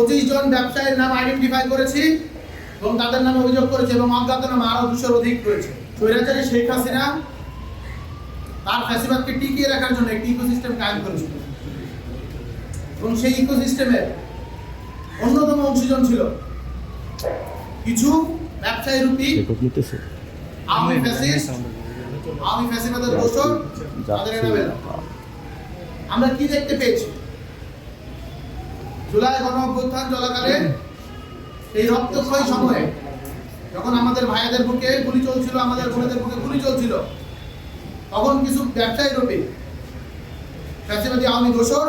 25 জন ব্যবসায়ীর নাম আইডেন্টিফাই করেছি এবং তাদের নামে অভিযোগ করেছে এবং অজ্ঞাতনামা আরো 200 অধিক রয়েছে। স্বৈরাচারী শেখ হাসিনা তার ফ্যাসিবাদকে টিকিয়ে রাখার জন্য একটি ইকোসিস্টেম কায়েম করেছিল এবং সেই ইকোসিস্টেমের অন্যতম অংশীজন ছিল কিছু ব্যবসায়ী রূপী আওয়ামী ফ্যাসিস্ট, আওয়ামী ফ্যাসিবাদের দোষর, তাদের এনাবেলা। আমরা কি দেখতে পেয়েছি? জুলাই গণঅভ্যুত্থান চলাকালে এই রক্তক্ষয়ী সময়ে যখন আমাদের ভাইদের বুকে গুলি চলছিল, আমাদের বোনদের বুকে গুলি চলছিল, তখন কিছু ব্যবসায়ী রূপী ফ্যাসিবাদী আওয়ামী দোসর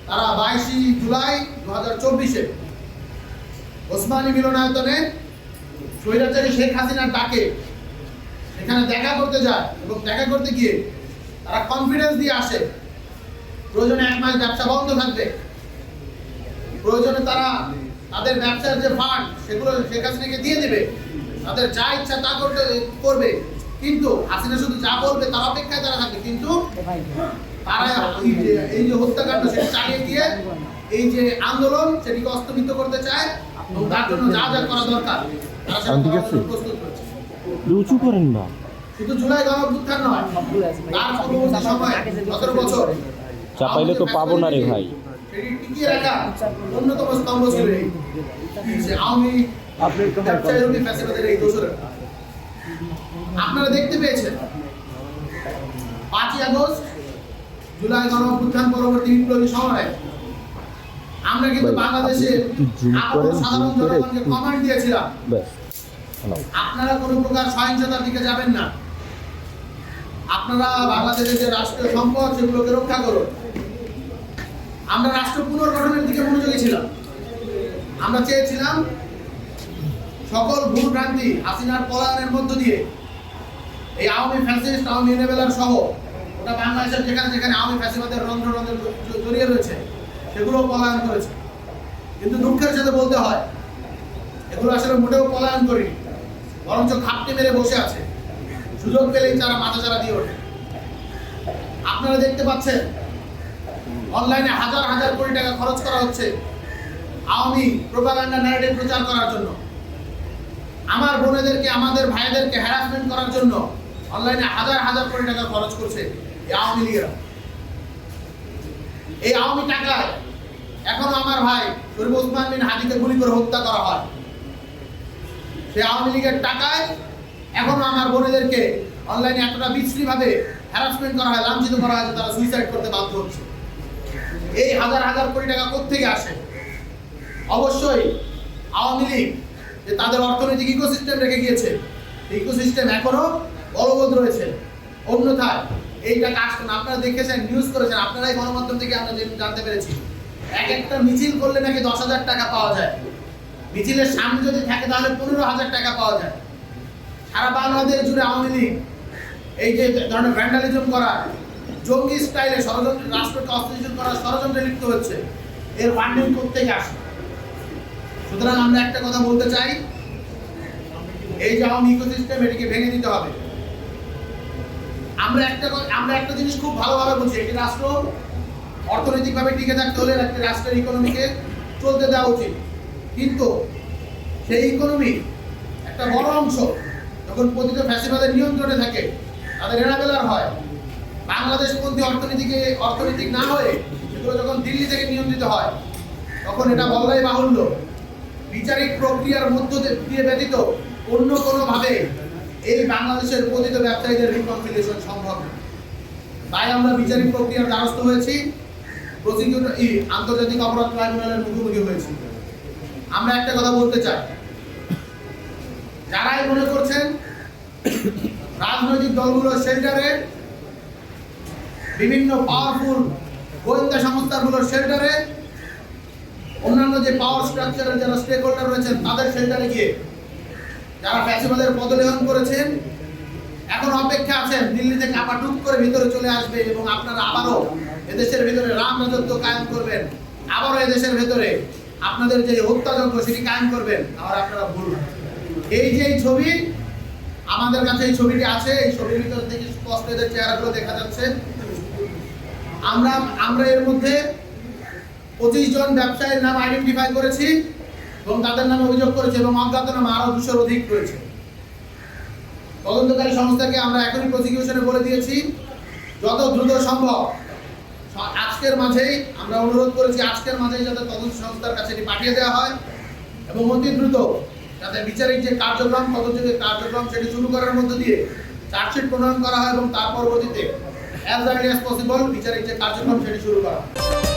তারা 22 জুলাই 2024-এ ওসমানী মিলনায়তনে স্বৈরাচারী শেখ হাসিনার ডাকে সেখানে দেখা করতে যায় এবং দেখা করতে গিয়ে তারা কনফিডেন্স দিয়ে আসে প্রয়োজনে 1 মাস ব্যবসা বন্ধ থাকবে, প্রয়োজনে তারা তাদের ব্যবসার যে ফান্ড সেগুলো শেখ হাসিনাকে দিয়ে দেবে, তাদের যা ইচ্ছা তা করবে, কিন্তু হাসিনা শুধু যা বলবে তার অপেক্ষায় তারা থাকবে। কিন্তু তারা এই যে হত্যাকাণ্ড সেটা চালিয়ে গিয়ে এই যে আন্দোলন সেটিকে অস্তমিত করতে চায় এবং তার জন্য যা যা করা দরকার তারা সেটা প্রস্তুত করছে। উঁচু করেন না, শুধু জুলাই গণঅভ্যুত্থান নয়, তার পরবর্তী সময় 17 বছর চাপাইলে তো পাবো না রে ভাই। সেটি টিকিয়ে রাখা অন্যতম স্তম্ভ ছিল এই যে আওয়ামী ব্যবসায়ী রূপী ফ্যাসিবাদের এই দোসরেরা। আপনারা দেখতে পেয়েছেন 5ই আগস্ট জুলাই গণঅভ্যুত্থান পরবর্তী বিপ্লবী সময়ে আমরা কিন্তু বাংলাদেশে সাধারণ জনগণকে কমান্ড দিয়েছিলাম আপনারা কোনো প্রকার সহিংসতার দিকে যাবেন না, আপনারা বাংলাদেশের যে রাষ্ট্রীয় সম্পদ সেগুলোকে রক্ষা করুন। আমরা রাষ্ট্র পুনর্গঠনের দিকে মনোযোগী ছিলাম। আমরা চেয়েছিলাম সকল ভুল ভ্রান্তি হাসিনার পলায়নের মধ্য দিয়ে এই আওয়ামী ফ্যাসিস্ট, আওয়ামী এনাবেলার সহ ওটা বাংলাদেশের যেখানে যেখানে আওয়ামী ফ্যাসিবাদের রন্ধ্র জড়িয়ে রয়েছে সেগুলো পলায়ন করেছে। কিন্তু দুঃখের সাথে বলতে হয় এগুলো আসলে মোটেও পলায়ন করেনি, বরঞ্চ খাপটি মেরে বসে আছে, সুযোগ পেলেই তারা মাথাচাড়া দিয়ে ওঠে। আপনারা দেখতে পাচ্ছেন অনলাইনে হাজার হাজার কোটি টাকা খরচ করা হচ্ছে আওয়ামী প্রোপাগান্ডা ন্যারেটিভ প্রচার করার জন্য। আমার বোনেদেরকে, আমাদের ভাইদেরকে হ্যারাসমেন্ট করার জন্য অনলাইনে হাজার হাজার কোটি টাকা খরচ করছে এই আওয়ামী লীগেরা। এই আওয়ামী টাকায় এখনো আমার ভাই শরীফ ওসমান বিন হাদিকে গুলি করে হত্যা করা হয়। সেই আওয়ামী লীগের টাকায় এখনো আমার বোনেদেরকে অনলাইনে এতটা বিশ্রীভাবে হ্যারাসমেন্ট করা হয়, লাঞ্ছিত করা হয় যে তারা সুইসাইড করতে বাধ্য হচ্ছে। এই হাজার হাজার কোটি টাকা কোত্থেকে আসে? অবশ্যই আওয়ামী লীগ যে তাদের অর্থনৈতিক ইকোসিস্টেম রেখে গিয়েছে, ইকোসিস্টেম এখনো বলবৎ রয়েছে। অন্যথায় এই টাকা আসতো না। আপনারা দেখেছেন, নিউজ করেছেন, আপনারাই গণমাধ্যম থেকে আমরা জানতে পেরেছি এক একটা মিছিল করলে নাকি 10,000 টাকা পাওয়া যায়। মিছিলের সামনে যদি থাকে তাহলে 15,000 টাকা পাওয়া যায়। সারা বাংলাদেশ জুড়ে আওয়ামী লীগ এই যে ধরনের ভ্যান্ডালিজম করা, জঙ্গি স্টাইলে ষড়যন্ত্র, রাষ্ট্রকে অস্থিতিশীল করার ষড়যন্ত্রে লিপ্ত হচ্ছে। এর ফান্ডিং কোত্থেকে আসে? সুতরাং আমরা একটা কথা বলতে চাই, এই যে আওয়ামী ইকোসিস্টেম এটিকে ভেঙে দিতে হবে। আমরা একটা জিনিস খুব ভালোভাবে বুঝি, একটি রাষ্ট্র অর্থনৈতিকভাবে টিকে থাকতে হলে একটি রাষ্ট্রের ইকোনমিকে চলতে দেওয়া উচিত। কিন্তু সেই ইকোনমি একটা বড় অংশ যখন পতিত ফ্যাসিবাদের নিয়ন্ত্রণে থাকে, তাদের এনাবেলার হয়, বাংলাদেশপন্থী অর্থনৈতিক না হয়ে সেগুলো যখন দিল্লি থেকে নিয়ন্ত্রিত হয়, তখন এটা বলাই বাহুল্য বিচারিক প্রক্রিয়ার মধ্য দিয়ে ব্যতীত অন্য কোনোভাবে এই বাংলাদেশের পতিত ব্যবসায়ীদের রিকনসিলিয়েশন সম্ভব না। তাই আমরা বিচারিক প্রক্রিয়ার দ্বারস্থ হয়েছি, প্রসিকিউটর আন্তর্জাতিক অপরাধ ট্রাইব্যুনালের মুখোমুখি হয়েছি। আমরা একটা কথা বলতে চাই, যারাই মনে করছেন রাজনৈতিক দলগুলোর শেল্টারে, বিভিন্ন পাওয়ারফুল গোয়েন্দা সংস্থাগুলোর শেল্টারে, অন্যান্য যে পাওয়ার স্ট্রাকচারের যারা স্টেক হোল্ডার রয়েছেন তাদের শেল্টারে গিয়ে যারা ফ্যাসিবাদের পদলেহন করেছেন এখন অপেক্ষা আছেন দিল্লি থেকে আবার টুক করে ভিতরে চলে আসবে এবং আপনারা আবারও এদেশের ভিতরে রাম রাজত্ব কায়েম করবেন, আবারও এদেশের ভিতরে আপনাদের যে হত্যাযজ্ঞ সেটি কায়েম করবেন। আবার আপনারা ভুল। এই যে এই ছবি আমাদের কাছে, এই ছবিটি আছে, এই ছবির ভিতর থেকে স্পষ্ট এদের চেহারাগুলো দেখা যাচ্ছে। আমরা এর মধ্যে 25 জন ব্যবসায়ীর নাম আইডেন্টিফাই করেছি এবং তাদের নামে অভিযোগ করেছি এবং অজ্ঞাতনামা আরো 200-র অধিক রয়েছে। তদন্তকারী সংস্থাকে আমরা এখনই প্রসিকিউশনে বলে দিয়েছি যত দ্রুত সম্ভব আজকের মাঝেই আমরা অনুরোধ করেছি আজকের মাঝেই যাতে তদন্ত সংস্থার কাছে এটি পাঠিয়ে দেওয়া হয় এবং অতি দ্রুত যাতে বিচারিক যে কার্যক্রম তদন্তের কার্যক্রম সেটি শুরু করার মধ্য দিয়ে চার্জশিট প্রণয়ন করা হয় এবং তার পরবর্তীতে অ্যাজ আর্লি অ্যাজ পসিবল বিচারিক যে কার্যক্রম সেটি শুরু করা হয়।